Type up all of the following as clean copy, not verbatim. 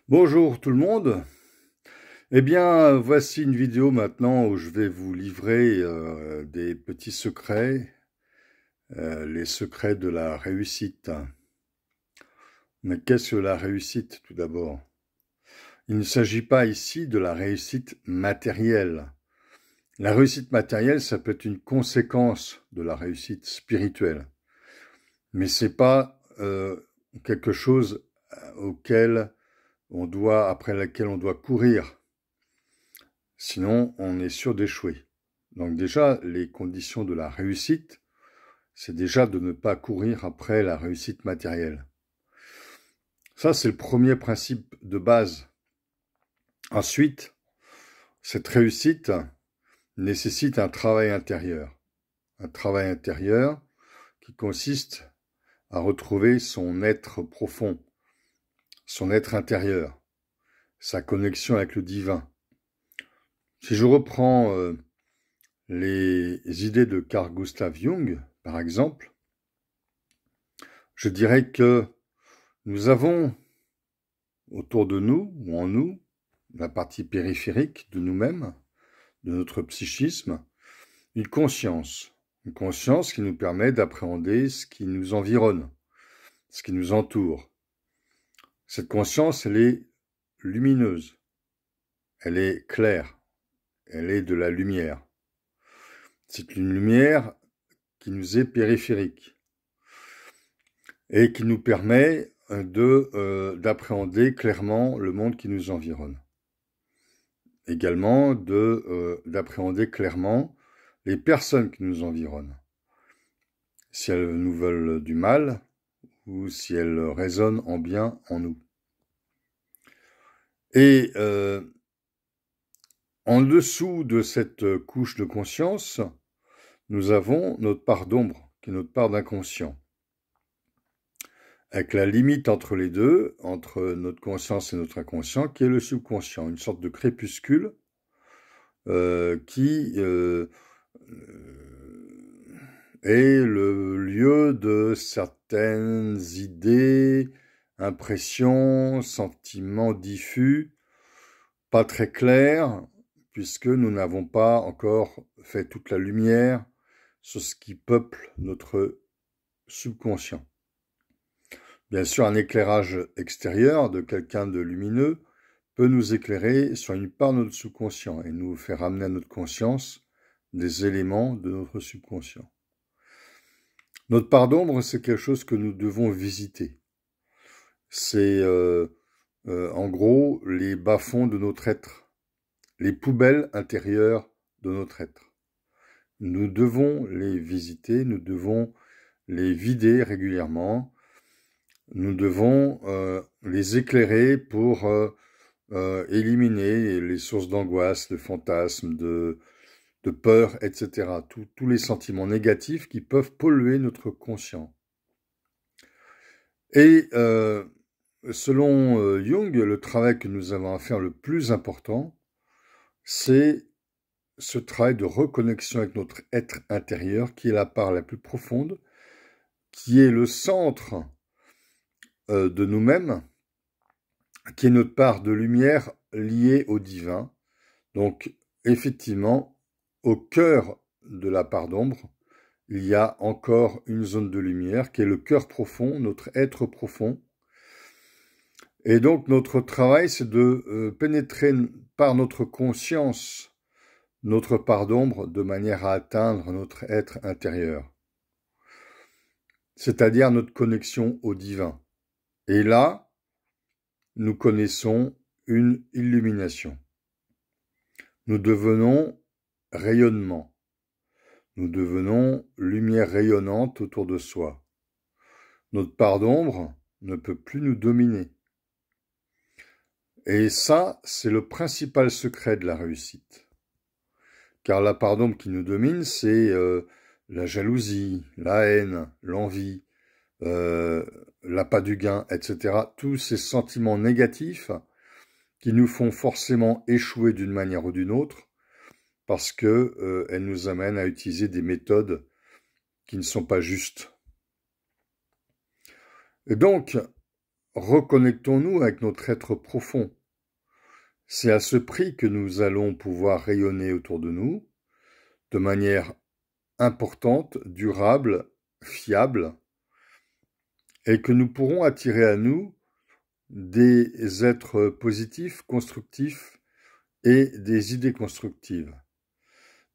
Bonjour tout le monde. Eh bien, voici une vidéo maintenant où je vais vous livrer des petits secrets, les secrets de la réussite. Mais qu'est-ce que la réussite tout d'abord? Il ne s'agit pas ici de la réussite matérielle. La réussite matérielle, ça peut être une conséquence de la réussite spirituelle. Mais c'est pas quelque chose après laquelle on doit courir. Sinon, on est sûr d'échouer. Donc déjà, les conditions de la réussite, c'est déjà de ne pas courir après la réussite matérielle. Ça, c'est le premier principe de base. Ensuite, cette réussite nécessite un travail intérieur. Un travail intérieur qui consiste à retrouver son être profond, son être intérieur, sa connexion avec le divin. Si je reprends les idées de Carl Gustav Jung, par exemple, je dirais que nous avons autour de nous, ou en nous, la partie périphérique de nous-mêmes, de notre psychisme, une conscience qui nous permet d'appréhender ce qui nous environne, ce qui nous entoure. Cette conscience, elle est lumineuse, elle est claire, elle est de la lumière. C'est une lumière qui nous est périphérique et qui nous permet d'appréhender clairement le monde qui nous environne. Également d'appréhender clairement les personnes qui nous environnent, si elles nous veulent du mal ou si elles résonnent en bien en nous. Et en dessous de cette couche de conscience, nous avons notre part d'ombre, qui est notre part d'inconscient. Avec la limite entre les deux, entre notre conscience et notre inconscient, qui est le subconscient, une sorte de crépuscule qui est le lieu de certaines idées, impressions, sentiments diffus, pas très clairs, puisque nous n'avons pas encore fait toute la lumière sur ce qui peuple notre subconscient. Bien sûr, un éclairage extérieur de quelqu'un de lumineux peut nous éclairer sur une part de notre subconscient et nous faire ramener à notre conscience des éléments de notre subconscient. Notre part d'ombre, c'est quelque chose que nous devons visiter. C'est en gros les bas-fonds de notre être, les poubelles intérieures de notre être. Nous devons les visiter, nous devons les vider régulièrement, nous devons les éclairer pour éliminer les sources d'angoisse, de fantasmes, de peur, etc. Tous les sentiments négatifs qui peuvent polluer notre conscient. Et selon Jung, le travail que nous avons à faire le plus important, c'est ce travail de reconnexion avec notre être intérieur, qui est la part la plus profonde, qui est le centre de nous-mêmes, qui est notre part de lumière liée au divin. Donc, effectivement, au cœur de la part d'ombre, il y a encore une zone de lumière qui est le cœur profond, notre être profond. Et donc, notre travail, c'est de pénétrer par notre conscience notre part d'ombre de manière à atteindre notre être intérieur, c'est-à-dire notre connexion au divin. Et là, nous connaissons une illumination. Nous devenons rayonnement. Nous devenons lumière rayonnante autour de soi. Notre part d'ombre ne peut plus nous dominer. Et ça, c'est le principal secret de la réussite. Car la part d'ombre qui nous domine, c'est la jalousie, la haine, l'envie, l'appât du gain, etc. Tous ces sentiments négatifs qui nous font forcément échouer d'une manière ou d'une autre, parce que elles nous amènent à utiliser des méthodes qui ne sont pas justes. Et donc, reconnectons-nous avec notre être profond. C'est à ce prix que nous allons pouvoir rayonner autour de nous de manière importante, durable, fiable, et que nous pourrons attirer à nous des êtres positifs, constructifs et des idées constructives.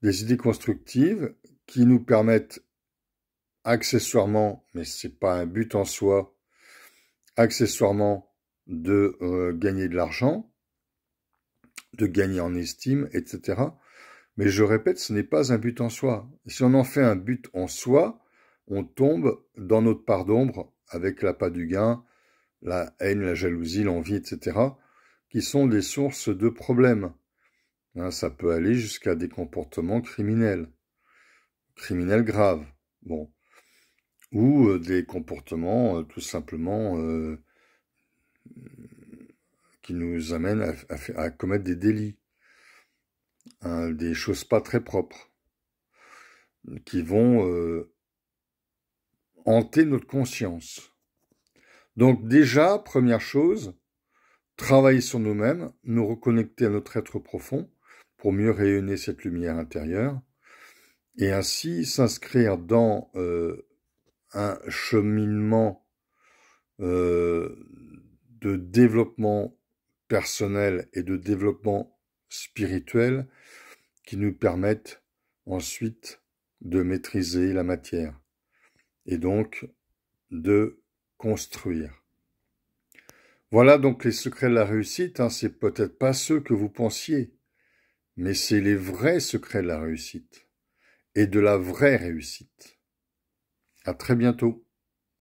Des idées constructives qui nous permettent accessoirement, mais c'est pas un but en soi, accessoirement de gagner de l'argent, de gagner en estime, etc. Mais je répète, ce n'est pas un but en soi. Si on en fait un but en soi, on tombe dans notre part d'ombre avec l'appât du gain, la haine, la jalousie, l'envie, etc., qui sont des sources de problèmes. Ça peut aller jusqu'à des comportements criminels graves, bon, ou des comportements tout simplement qui nous amènent à commettre des délits, des choses pas très propres, qui vont hanter notre conscience. Donc déjà, première chose, travailler sur nous-mêmes, nous reconnecter à notre être profond pour mieux rayonner cette lumière intérieure et ainsi s'inscrire dans un cheminement de développement personnel et de développement spirituel qui nous permettent ensuite de maîtriser la matière et donc de construire. Voilà donc les secrets de la réussite, c'est peut-être pas ceux que vous pensiez, mais c'est les vrais secrets de la réussite et de la vraie réussite. À très bientôt.